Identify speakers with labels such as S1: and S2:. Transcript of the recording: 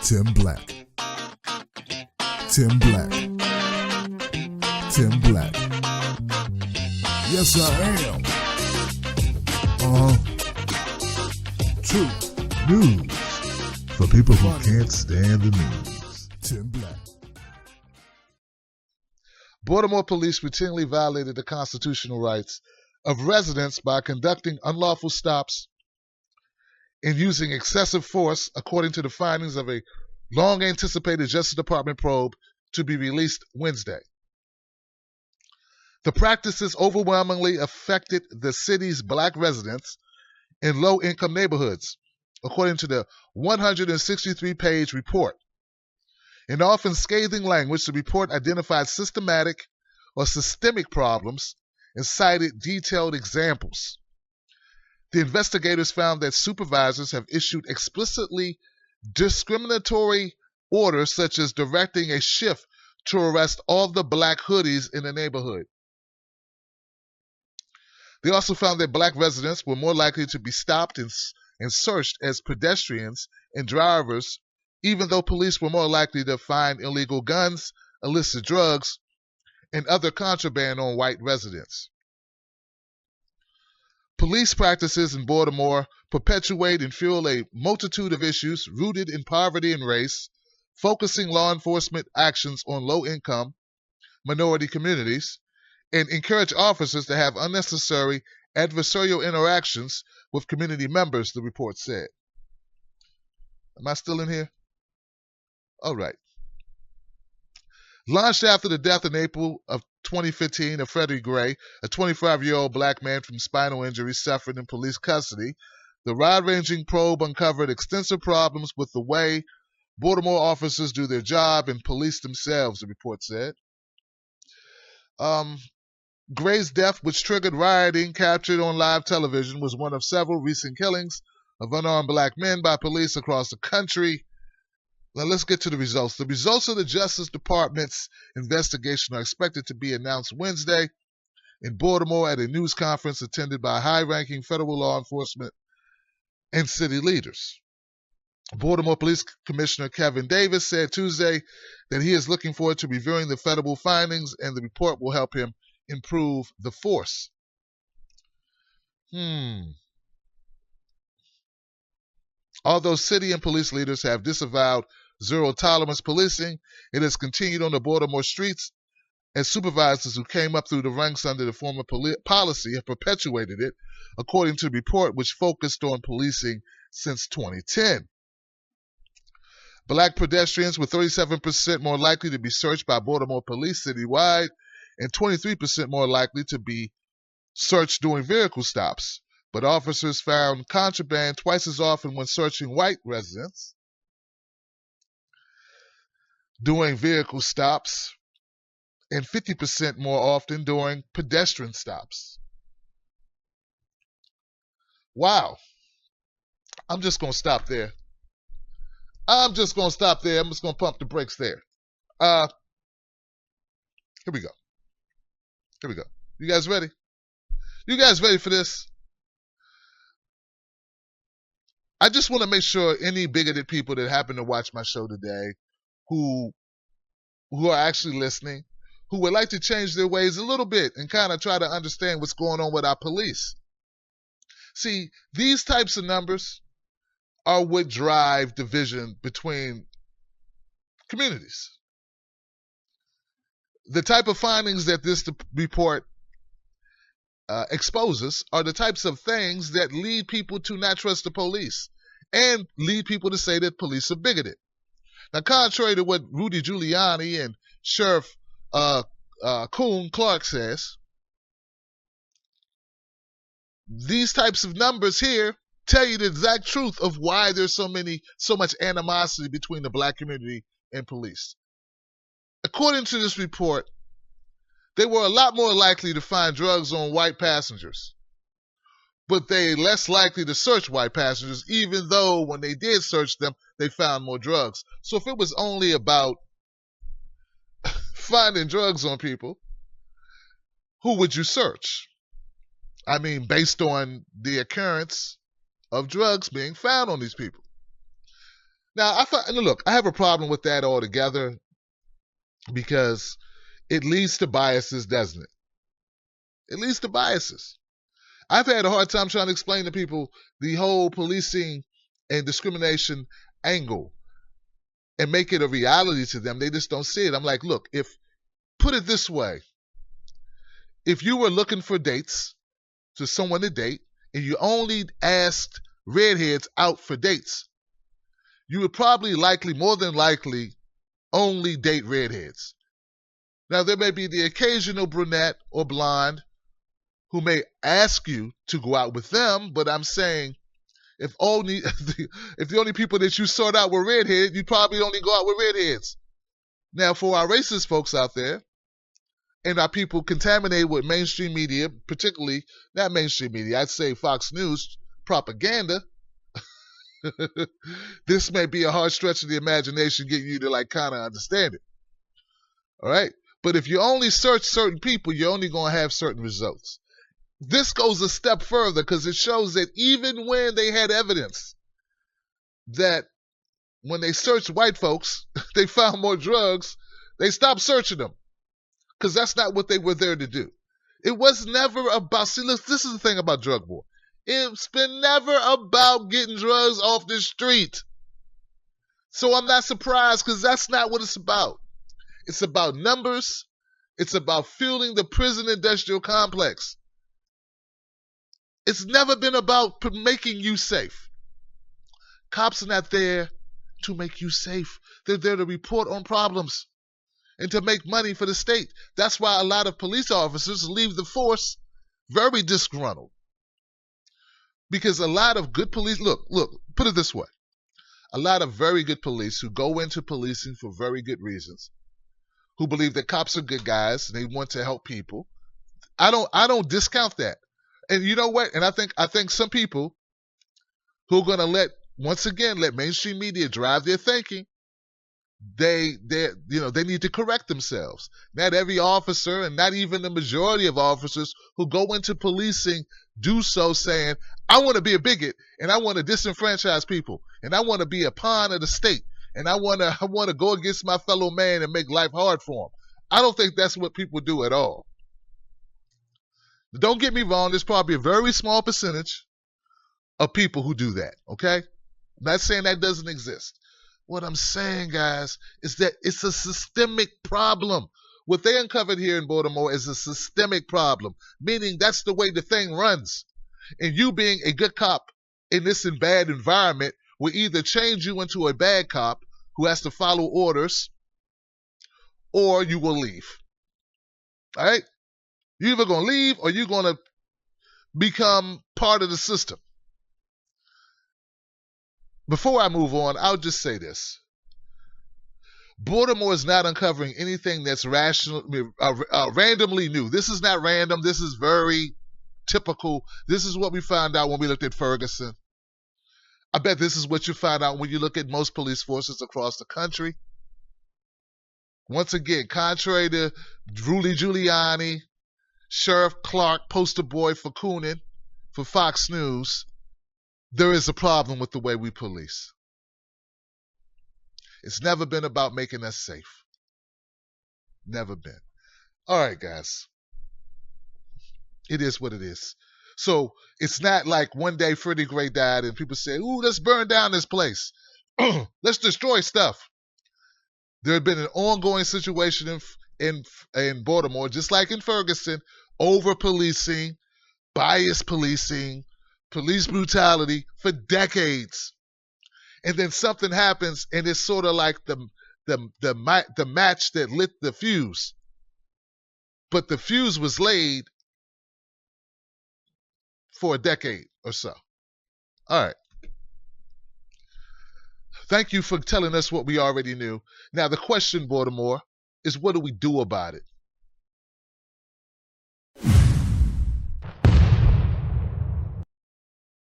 S1: Tim Black. Tim Black. Tim Black. Yes, I am. Truth. News. For people who can't stand the news. Tim Black.
S2: Baltimore police routinely violated the constitutional rights of residents by conducting unlawful stops and using excessive force, according to the findings of a long-anticipated Justice Department probe to be released Wednesday. The practices overwhelmingly affected the city's black residents in low-income neighborhoods, according to the 163-page report. In often scathing language, the report identified systematic or systemic problems and cited detailed examples. The investigators found that supervisors have issued explicitly discriminatory orders, such as directing a shift to arrest all the black hoodies in the neighborhood. They also found that black residents were more likely to be stopped and searched as pedestrians and drivers, even though police were more likely to find illegal guns, illicit drugs, and other contraband on white residents. Police practices in Baltimore perpetuate and fuel a multitude of issues rooted in poverty and race, focusing law enforcement actions on low-income minority communities, and encourage officers to have unnecessary adversarial interactions with community members, the report said. Am I still in here? All right. Launched after the death in April of 2015 of Freddie Gray, a 25-year-old black man from spinal injuries suffered in police custody, the wide-ranging probe uncovered extensive problems with the way Baltimore officers do their job and police themselves, the report said. Gray's death, which triggered rioting captured on live television, was one of several recent killings of unarmed black men by police across the country. Now let's get to the results. The results of the Justice Department's investigation are expected to be announced Wednesday in Baltimore at a news conference attended by high-ranking federal law enforcement and city leaders. Baltimore Police Commissioner Kevin Davis said Tuesday that he is looking forward to reviewing the federal findings, and the report will help him improve the force. Although city and police leaders have disavowed zero-tolerance policing, it has continued on the Baltimore streets, as supervisors who came up through the ranks under the former policy have perpetuated it, according to the report, which focused on policing since 2010. Black pedestrians were 37% more likely to be searched by Baltimore police citywide and 23% more likely to be searched during vehicle stops. But officers found contraband twice as often when searching white residents during vehicle stops and 50% more often during pedestrian stops. Wow. I'm just going to stop there. I'm just going to pump the brakes there. Here we go. You guys ready? You guys ready for this? I just want to make sure any bigoted people that happen to watch my show today, who are actually listening, who would like to change their ways a little bit and kind of try to understand what's going on with our police. See, these types of numbers are what drive division between communities. The type of findings that this report exposes are the types of things that lead people to not trust the police and lead people to say that police are bigoted. Now, contrary to what Rudy Giuliani and Sheriff Coon Clark says, these types of numbers here tell you the exact truth of why there's so much animosity between the black community and police. According to this report, they were a lot more likely to find drugs on white passengers, but they less likely to search white passengers, even though when they did search them, they found more drugs. So if it was only about finding drugs on people, who would you search? I mean, based on the occurrence of drugs being found on these people. Now, look, I have a problem with that altogether because it leads to biases, doesn't it? It leads to biases. I've had a hard time trying to explain to people the whole policing and discrimination angle and make it a reality to them. They just don't see it. I'm like, look, put it this way. If you were looking for dates to someone to date and you only asked redheads out for dates, you would probably more than likely, only date redheads. Now, there may be the occasional brunette or blonde who may ask you to go out with them, but I'm saying if the only people that you sought out were redheads, you'd probably only go out with redheads. Now, for our racist folks out there, and our people contaminated with mainstream media, particularly not mainstream media, I'd say Fox News propaganda, this may be a hard stretch of the imagination getting you to kind of understand it. All right? But if you only search certain people, you're only going to have certain results. This goes a step further because it shows that even when they had evidence that when they searched white folks, they found more drugs, they stopped searching them because that's not what they were there to do. It was never about, look, this is the thing about drug war. It's been never about getting drugs off the street. So I'm not surprised because that's not what it's about. It's about numbers. It's about fueling the prison industrial complex. It's never been about making you safe. Cops are not there to make you safe. They're there to report on problems and to make money for the state. That's why a lot of police officers leave the force very disgruntled. Because a lot of good police, look, put it this way. A lot of very good police who go into policing for very good reasons, who believe that cops are good guys and they want to help people. I don't discount that. And you know what? And I think some people who are going to let mainstream media drive their thinking, they need to correct themselves. Not every officer and not even the majority of officers who go into policing do so saying, I want to be a bigot and I want to disenfranchise people and I want to be a pawn of the state and I want to go against my fellow man and make life hard for him. I don't think that's what people do at all. Don't get me wrong, there's probably a very small percentage of people who do that, okay? I'm not saying that doesn't exist. What I'm saying, guys, is that it's a systemic problem. What they uncovered here in Baltimore is a systemic problem, meaning that's the way the thing runs. And you being a good cop in this bad environment will either change you into a bad cop who has to follow orders, or you will leave. All right? You're either going to leave or you're going to become part of the system. Before I move on, I'll just say this. Baltimore is not uncovering anything that's randomly new. This is not random. This is very typical. This is what we found out when we looked at Ferguson. I bet this is what you find out when you look at most police forces across the country. Once again, contrary to Rudy Giuliani, Sheriff Clark, poster boy for Coonan, for Fox News, there is a problem with the way we police. It's never been about making us safe. Never been. All right, guys. It is what it is. So it's not like one day Freddie Gray died and people say, ooh, let's burn down this place. Let's destroy stuff. There had been an ongoing situation in Baltimore, just like in Ferguson, over-policing, bias policing, police brutality for decades. And then something happens and it's sort of like the match that lit the fuse. But the fuse was laid for a decade or so. All right. Thank you for telling us what we already knew. Now, the question, Baltimore, is what do we do about it?